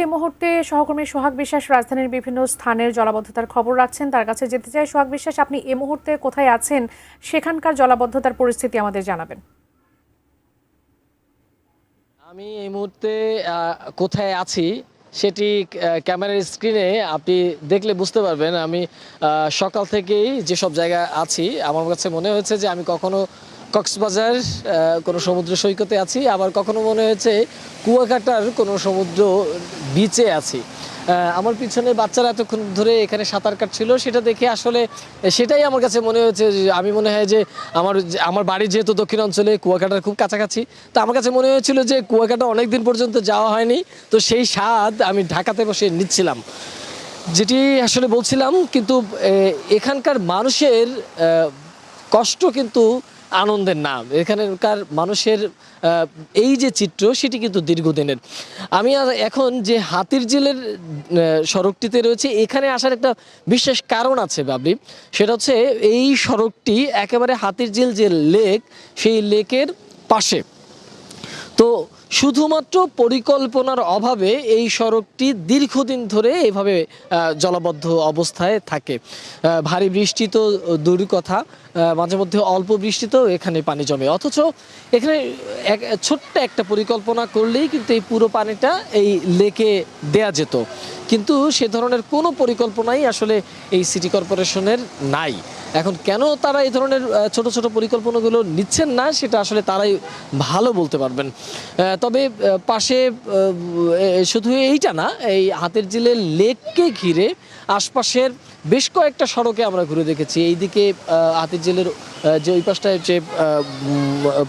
এই মুহূর্তে সহকর্মী সোহাগ বিশ্বাস রাজধানীর বিভিন্ন স্থানের জলাবদ্ধতার খবর রাখছেন। তার কাছে যেতে চাই। সোহাগ বিশ্বাস, আপনি এই মুহূর্তে কোথায় আছেন, সেখানকার জলাবদ্ধতার পরিস্থিতি আমাদের জানাবেন। আমি এই মুহূর্তে কোথায় আছি সেটি ক্যামেরার স্ক্রিনে আপনি দেখলে বুঝতে পারবেন। আমি সকাল থেকেই যেসব জায়গায় আছি, আমার কাছে মনে হয়েছে যে আমি কখনো কক্সবাজার কোনো সমুদ্র সৈকতে আছি, আবার কখনো মনে হয়েছে কুয়াকাটার কোনো সমুদ্র বিচে আছি। আমার পিছনে বাচ্চারা এতক্ষণ ধরে এখানে সাঁতার কাটছিল, সেটা দেখে আসলে সেটাই আমার কাছে মনে হয়েছে যে আমি মনে হয় যে আমার বাড়ি যেহেতু দক্ষিণ অঞ্চলে, কুয়াকাটার খুব কাছাকাছি, তো আমার কাছে মনে হয়েছিল যে কুয়াকাটা অনেক দিন পর্যন্ত যাওয়া হয়নি, তো সেই স্বাদ আমি ঢাকাতে বসে নিচ্ছিলাম। যেটি আসলে বলছিলাম, কিন্তু এখানকার মানুষের কষ্ট কিন্তু আনন্দের নাম। এখানকার মানুষের এই যে চিত্র, সেটি কিন্তু দীর্ঘদিনের। আমি এখন যে হাতিরঝিলের সড়কটিতে রয়েছে, এখানে আসার একটা বিশেষ কারণ আছে বাবলি। সেটা হচ্ছে এই সড়কটি একেবারে হাতিরঝিল যে লেক, সেই লেকের পাশে। তো শুধুমাত্র পরিকল্পনার অভাবে এই সড়কটি দীর্ঘদিন ধরে এভাবে জলাবদ্ধ অবস্থায় থাকে। ভারী বৃষ্টি তো দূরের কথা, মাঝে মধ্যে অল্প বৃষ্টিতেও এখানে পানি জমে, অথচ এখানে ছোট্ট একটা পরিকল্পনা করলেই কিন্তু এই পুরো পানিটা এই লেকে দেয়া যেত, কিন্তু সে ধরনের কোনো পরিকল্পনাই আসলে এই সিটি কর্পোরেশনের নাই। এখন কেন তারা এই ধরনের ছোট ছোট পরিকল্পনাগুলো নিচ্ছেন না, সেটা আসলে তারাই ভালো বলতে পারবেন। তবে পাশে শুধু এইটা না, এই হাতিরঝিলের লেককে ঘিরে আশপাশের বেশ কয়েকটা সড়কে আমরা ঘুরে দেখেছি। এইদিকে হাতিরঝিলের যে ওই পাশটায় যে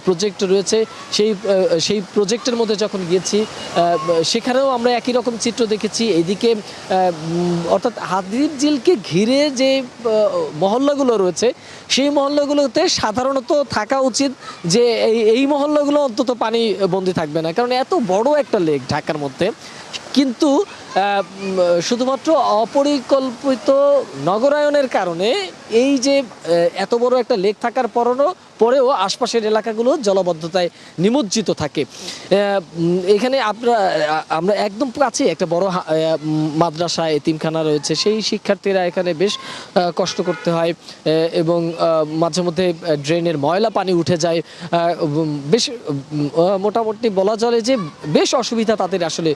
প্রজেক্ট রয়েছে, সেই প্রজেক্টের মধ্যে যখন গিয়েছি, সেখানেও আমরা একই রকম চিত্র দেখেছি। এইদিকে অর্থাৎ হাতিরঝিলকে ঘিরে যে মহল্লাগুলো রয়েছে, সেই মহল্লাগুলোতে সাধারণত থাকা উচিত যে এই মহল্লাগুলো অন্তত পানি বন্দি থাকবে না, কারণ এত বড় একটা লেক ঢাকার মধ্যে। কিন্তু শুধুমাত্র অপরিকল্পিত নগরায়নের কারণে এই যে এত বড় একটা লেক থাকার পরেও আশপাশের এলাকাগুলো জলাবদ্ধতায় নিমজ্জিত থাকে। এখানে আমরা একদম কাছে একটা বড় মাদ্রাসা, এতিমখানা রয়েছে। সেই শিক্ষার্থীরা এখানে বেশ কষ্ট করতে হয়, এবং মাঝে মধ্যে ড্রেনের ময়লা পানি উঠে যায়। বেশ মোটামুটি বলা চলে যে বেশ অসুবিধা তাদের আসলে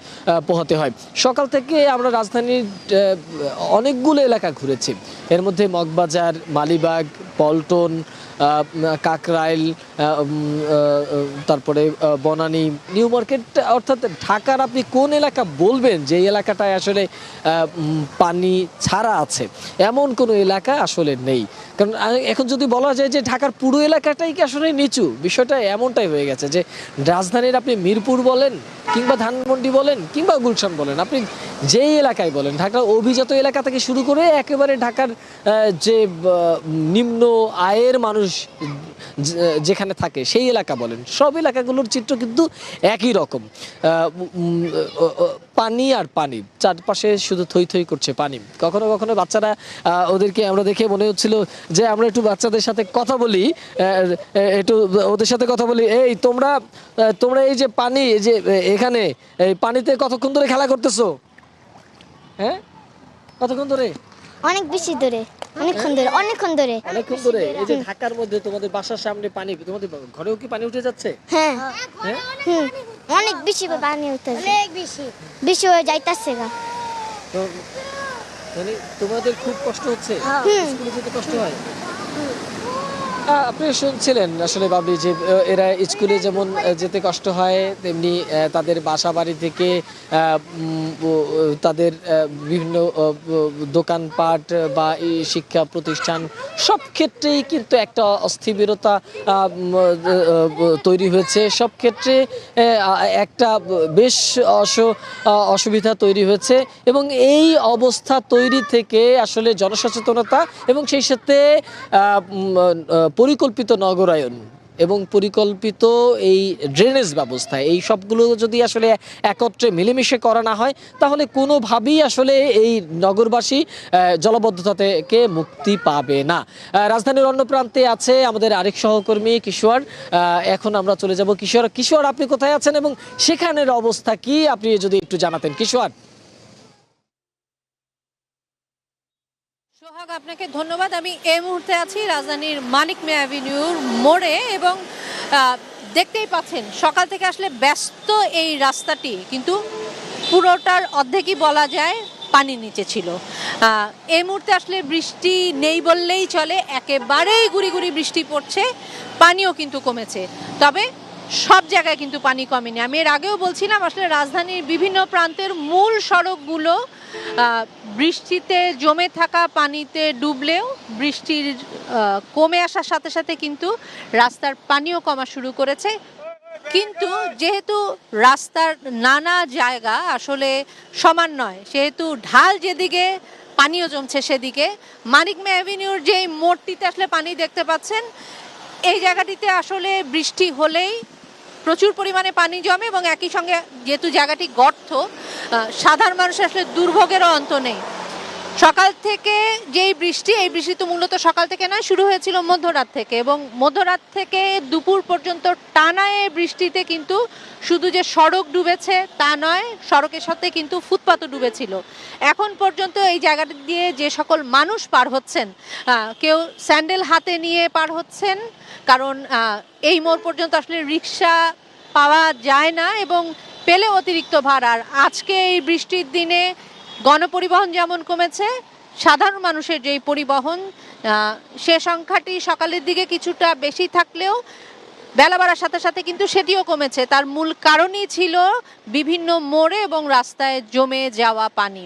পোহাতে হয়। সকাল থেকে আমরা রাজধানীর অনেকগুলো এলাকা ঘুরেছি, এর মধ্যে মগবাজার, মালিবাগ, পল্টন, কাকরাইল, তারপরে বনানী, নিউ মার্কেট। অর্থাৎ ঢাকার আপনি কোন এলাকা বলবেন যে এই এলাকাটায় আসলে পানি ছাড়া আছে, এমন কোনো এলাকা আসলে নেই। কারণ এখন যদি বলা যায় যে ঢাকার পুরো এলাকাটাই কি আসলে নিচু, বিষয়টা এমনটাই হয়ে গেছে যে রাজধানীর আপনি মিরপুর বলেন, কিংবা ধানমন্ডি বলেন, কিংবা গুলশান বলেন, আপনি যেই এলাকায় বলেন, ঢাকার অভিজাত এলাকা থেকে শুরু করে একেবারে ঢাকার যে নিম্ন আয়ের মানুষ যেখানে থাকে সেই এলাকা বলেন, সব এলাকাগুলোর চিত্র কিন্তু একই রকম। পানি আর পানি, চারপাশে শুধু থই থই করছে পানি। কখনো কখনো বাচ্চারা, ওদেরকে আমরা দেখে মনে হচ্ছিল যে আমরা একটু বাচ্চাদের সাথে কথা বলি, ওদের সাথে কথা বলি, এই তোমরা এই যে পানি, যে এখানে এই পানিতে কতক্ষণ ধরে খেলা করতেছো? হ্যাঁ, কতক্ষণ ধরে? অনেক বেশি দূরে, অনেকক্ষণ ধরে। এই যে ঢাকার মধ্যে তোমাদের বাসার সামনে পানি, তোমাদের ঘরেও কি পানি উঠে যাচ্ছে? হ্যাঁ, হ্যাঁ, অনেক বেশি পানি উঠতেছে, অনেক বেশি হয়ে যাইতাছে গা। তো মানে তোমাদের খুব কষ্ট হচ্ছে, স্কুলে যেতে কষ্ট হয়? আপনি শুনছিলেন আসলে বাবলি যে এরা স্কুলে যেমন যেতে কষ্ট হয়, তেমনি তাদের বাসা বাড়ি থেকে তাদের বিভিন্ন দোকানপাট বা এই শিক্ষা প্রতিষ্ঠান, সব ক্ষেত্রেই কিন্তু একটা অস্থিরতা তৈরি হয়েছে। সব ক্ষেত্রে একটা বেশ অসুবিধা তৈরি হয়েছে, এবং এই অবস্থা তৈরি থেকে আসলে জনসচেতনতা এবং সেই সাথে পরিকল্পিত নগরায়ন, এবং পরিকল্পিত এই ড্রেনেজ ব্যবস্থা এই সবগুলো যদি আসলে একত্রে মিলেমিশে করা না হয় তাহলে কোনোভাবেই আসলে এই নগরবাসী জলাবদ্ধতা থেকে মুক্তি পাবে না। রাজধানীর অন্য প্রান্তে আছে আমাদের আরেক সহকর্মী কিশোর। এখন আমরা চলে যাব কিশোর, আপনি কোথায় আছেন এবং সেখানের অবস্থা কি আপনি যদি একটু জানাতেন কিশোর। সোহাগ, আপনাকে ধন্যবাদ। আমি এই মুহূর্তে আছি রাজধানীর মানিক মে অ্যাভিনিউর মোড়ে এবং দেখতেই পাচ্ছেন সকাল থেকে আসলে ব্যস্ত এই রাস্তাটি কিন্তু পুরোটার অর্ধেকই বলা যায় পানির নিচে ছিল। এই মুহূর্তে আসলে বৃষ্টি নেই বললেই চলে, একেবারেই গুড়ি গুড়ি বৃষ্টি পড়ছে, পানিও কিন্তু কমেছে, তবে সব জায়গায় কিন্তু পানি কমেনি। আমি এর আগেও বলছিলাম আসলে রাজধানীর বিভিন্ন প্রান্তের মূল সড়কগুলো বৃষ্টিতে জমে থাকা পানিতে ডুবলেও বৃষ্টির কমে আসার সাথে সাথে কিন্তু রাস্তার পানিও কমা শুরু করেছে। কিন্তু যেহেতু রাস্তার নানা জায়গা আসলে সমান নয়, সেহেতু ঢাল যেদিকে পানিও জমছে সেদিকে মানিক মে অ্যাভিনিউর যেই মোড়টিতে আসলে পানি দেখতে পাচ্ছেন, এই জায়গাটিতে আসলে বৃষ্টি হলেই প্রচুর পরিমাণে পানি জমে এবং একই সঙ্গে যেহেতু জায়গাটি গর্ত, সাধারণ মানুষের আসলে দুর্ভোগেরও অন্ত নেই। সকাল থেকে যেই বৃষ্টি, এই বৃষ্টি তো মূলত সকাল থেকে নয়, শুরু হয়েছিল মধ্যরাত থেকে এবং মধ্যরাত থেকে দুপুর পর্যন্ত টানা এই বৃষ্টিতে কিন্তু শুধু যে সড়ক ডুবেছে তা নয়, সড়কের সাথে কিন্তু ফুটপাতও ডুবেছিল। এখন পর্যন্ত এই জায়গাটি দিয়ে যে সকল মানুষ পার হচ্ছেন, কেউ স্যান্ডেল হাতে নিয়ে পার হচ্ছেন, কারণ এই মোড় পর্যন্ত আসলে রিক্সা পাওয়া যায় না এবং পেলে অতিরিক্ত ভাড়া। আর আজকে এই বৃষ্টির দিনে গণপরিবহন যেমন কমেছে, সাধারণ মানুষের যেই পরিবহন সে সংখ্যাটি সকালের দিকে কিছুটা বেশি থাকলেও বেলা বাড়ার সাথে সাথে কিন্তু সেটিও কমেছে। তার মূল কারণই ছিল বিভিন্ন মোড়ে এবং রাস্তায় জমে যাওয়া পানি।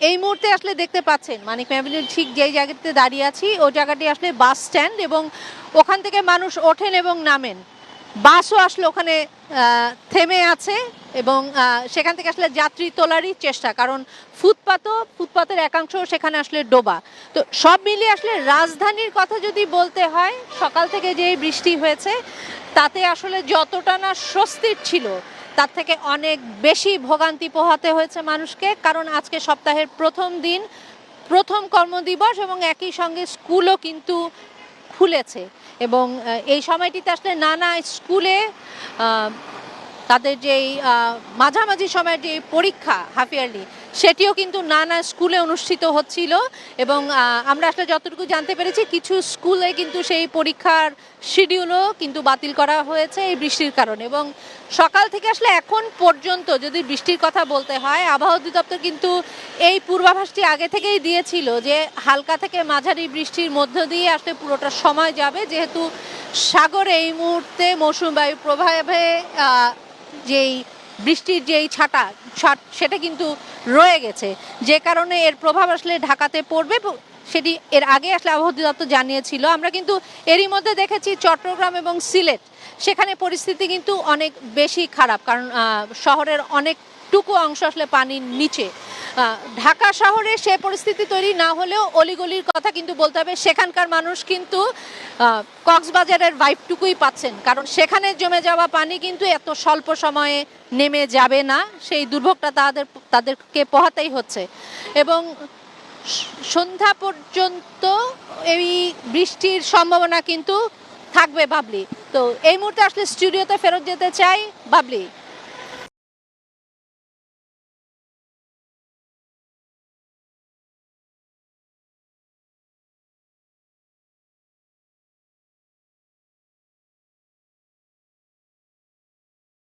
এই মুহূর্তে আসলে দেখতে পাচ্ছেন মানিক মে অ্যাভিনিউর ঠিক যেই জায়গাটিতে দাঁড়িয়ে আছি, ওই জায়গাটি আসলে বাস স্ট্যান্ড এবং ওখান থেকে মানুষ ওঠেন এবং নামেন। বাসও আসলে ওখানে থেমে আছে এবং সেখান থেকে আসলে যাত্রী তোলারই চেষ্টা, কারণ ফুটপাতের একাংশ সেখানে আসলে ডোবা। তো সব মিলিয়ে আসলে রাজধানীর কথা যদি বলতে হয়, সকাল থেকে যে বৃষ্টি হয়েছে তাতে আসলে যতটা না স্বস্তির ছিল তার থেকে অনেক বেশি ভোগান্তি পোহাতে হয়েছে মানুষকে, কারণ আজকে সপ্তাহের প্রথম দিন, প্রথম কর্মদিবস এবং একই সঙ্গে স্কুলও কিন্তু খুলেছে এবং এই সময়টিতে আসলে নানা স্কুলে তাদের যেই মাঝামাঝি সময়ের যে পরীক্ষা হাফ ইয়ারলি, সেটিও কিন্তু নানা স্কুলে অনুষ্ঠিত হচ্ছিল এবং আমরা আসলে যতটুকু জানতে পেরেছি কিছু স্কুলে কিন্তু সেই পরীক্ষার শিডিউলও কিন্তু বাতিল করা হয়েছে এই বৃষ্টির কারণে। এবং সকাল থেকে আসলে এখন পর্যন্ত যদি বৃষ্টির কথা বলতে হয়, আবহাওয়া অধিদপ্তর কিন্তু এই পূর্বাভাসটি আগে থেকেই দিয়েছিল যে হালকা থেকে মাঝারি বৃষ্টির মধ্য দিয়ে আসলে পুরোটা সময় যাবে, যেহেতু সাগরে এই মুহূর্তে মৌসুমী বায়ু প্রভাবে যেই বৃষ্টির যেই ছাট সেটা কিন্তু রয়ে গেছে, যে কারণে এর প্রভাব আসলে ঢাকাতে পড়বে, সেটি এর আগে আসলে আবহাওয়া অধিদপ্তর জানিয়েছিল। আমরা কিন্তু এরই মধ্যে দেখেছি চট্টগ্রাম এবং সিলেট, সেখানে পরিস্থিতি কিন্তু অনেক বেশি খারাপ, কারণ শহরের অনেকটুকু অংশ আসলে পানির নিচে। ঢাকা শহরে সে পরিস্থিতি তৈরি না হলেও অলিগলির কথা কিন্তু বলতে হবে, সেখানকার মানুষ কিন্তু কক্সবাজারের ভাইবটুকুই পাচ্ছেন, কারণ সেখানে জমে যাওয়া পানি কিন্তু এত স্বল্প সময়ে নেমে যাবে না, সেই দুর্ভোগটা তাদেরকে পোহাতেই হচ্ছে। এবং সন্ধ্যা পর্যন্ত এই বৃষ্টির সম্ভাবনা কিন্তু থাকবে বাবলি। তো এই মুহূর্তে আসলে স্টুডিওতে ফেরত যেতে চাই বাবলি।